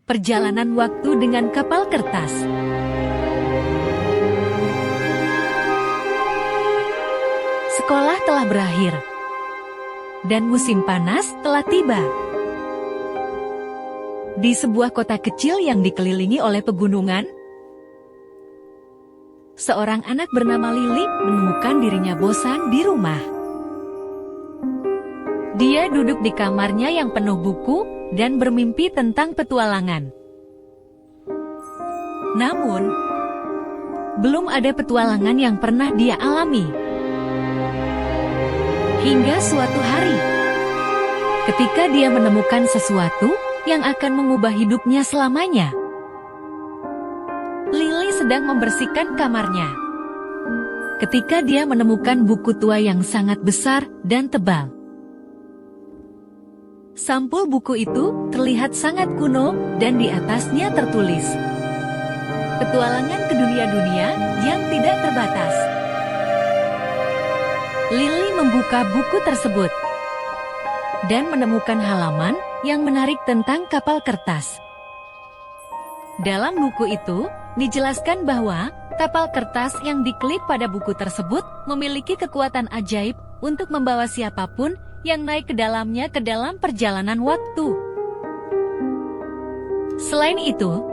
Perjalanan waktu dengan kapal kertas. Sekolah telah berakhir, dan musim panas telah tiba. Di sebuah kota kecil yang dikelilingi oleh pegunungan, seorang anak bernama Lily menemukan dirinya bosan di rumah. Dia duduk di kamarnya yang penuh buku dan bermimpi tentang petualangan. Namun, belum ada petualangan yang pernah dia alami. Hingga suatu hari, ketika dia menemukan sesuatu yang akan mengubah hidupnya selamanya. Lily sedang membersihkan kamarnya, ketika dia menemukan buku tua yang sangat besar dan tebal. Sampul buku itu terlihat sangat kuno dan di atasnya tertulis, "Petualangan ke dunia-dunia yang tidak terbatas." Lily membuka buku tersebut dan menemukan halaman yang menarik tentang kapal kertas. Dalam buku itu, dijelaskan bahwa kapal kertas yang diklip pada buku tersebut memiliki kekuatan ajaib untuk membawa siapapun yang naik ke dalamnya ke dalam perjalanan waktu. Selain itu,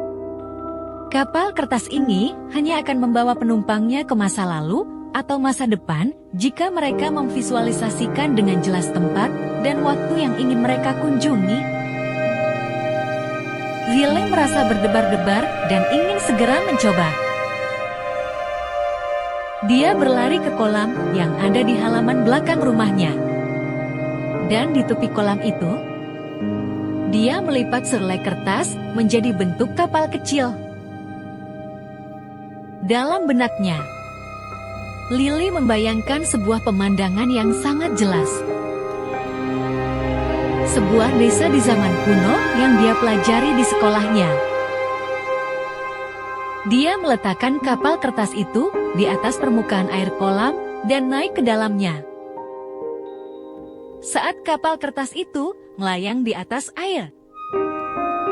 kapal kertas ini hanya akan membawa penumpangnya ke masa lalu atau masa depan jika mereka memvisualisasikan dengan jelas tempat dan waktu yang ingin mereka kunjungi. Lily merasa berdebar-debar dan ingin segera mencoba. Dia berlari ke kolam yang ada di halaman belakang rumahnya. Dan di tepi kolam itu, dia melipat sehelai kertas menjadi bentuk kapal kecil. Dalam benaknya, Lily membayangkan sebuah pemandangan yang sangat jelas. Sebuah desa di zaman kuno yang dia pelajari di sekolahnya. Dia meletakkan kapal kertas itu di atas permukaan air kolam dan naik ke dalamnya. Saat kapal kertas itu melayang di atas air,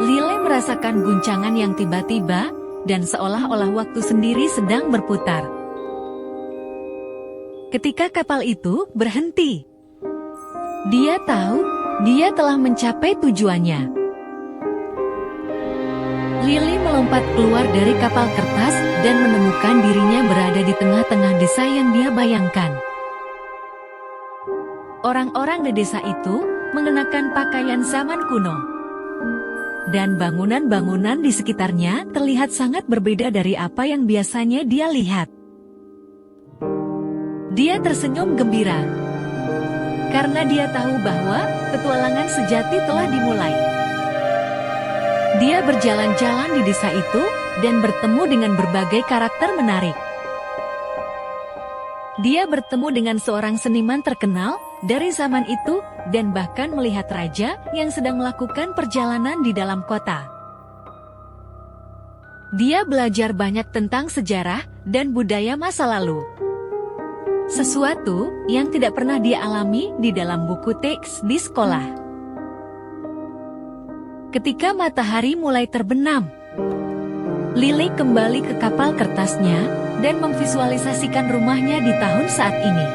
Lily merasakan guncangan yang tiba-tiba dan seolah-olah waktu sendiri sedang berputar. Ketika kapal itu berhenti, dia tahu dia telah mencapai tujuannya. Lily melompat keluar dari kapal kertas dan menemukan dirinya berada di tengah-tengah desa yang dia bayangkan. Orang-orang di desa itu mengenakan pakaian zaman kuno. Dan bangunan-bangunan di sekitarnya terlihat sangat berbeda dari apa yang biasanya dia lihat. Dia tersenyum gembira, karena dia tahu bahwa petualangan sejati telah dimulai. Dia berjalan-jalan di desa itu dan bertemu dengan berbagai karakter menarik. Dia bertemu dengan seorang seniman terkenal dari zaman itu dan bahkan melihat raja yang sedang melakukan perjalanan di dalam kota. Dia belajar banyak tentang sejarah dan budaya masa lalu. Sesuatu yang tidak pernah dia alami di dalam buku teks di sekolah. Ketika matahari mulai terbenam, Lily kembali ke kapal kertasnya dan memvisualisasikan rumahnya di tahun saat ini.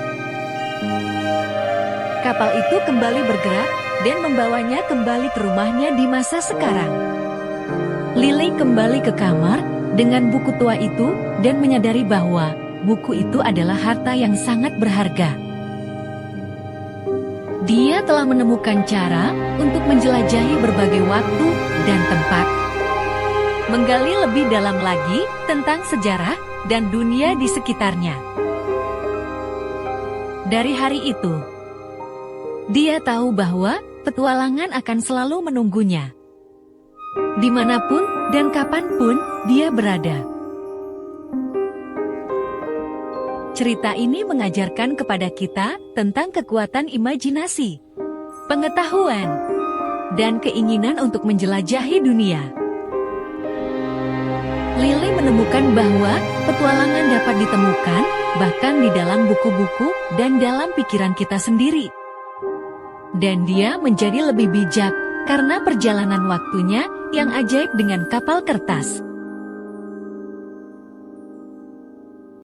Kapal itu kembali bergerak dan membawanya kembali ke rumahnya di masa sekarang. Lily kembali ke kamar dengan buku tua itu dan menyadari bahwa buku itu adalah harta yang sangat berharga. Dia telah menemukan cara untuk menjelajahi berbagai waktu dan tempat, menggali lebih dalam lagi tentang sejarah dan dunia di sekitarnya. Dari hari itu, dia tahu bahwa petualangan akan selalu menunggunya, dimanapun dan kapanpun dia berada. Cerita ini mengajarkan kepada kita tentang kekuatan imajinasi, pengetahuan, dan keinginan untuk menjelajahi dunia. Lily menemukan bahwa petualangan dapat ditemukan bahkan di dalam buku-buku dan dalam pikiran kita sendiri. Dan dia menjadi lebih bijak karena perjalanan waktunya yang ajaib dengan kapal kertas.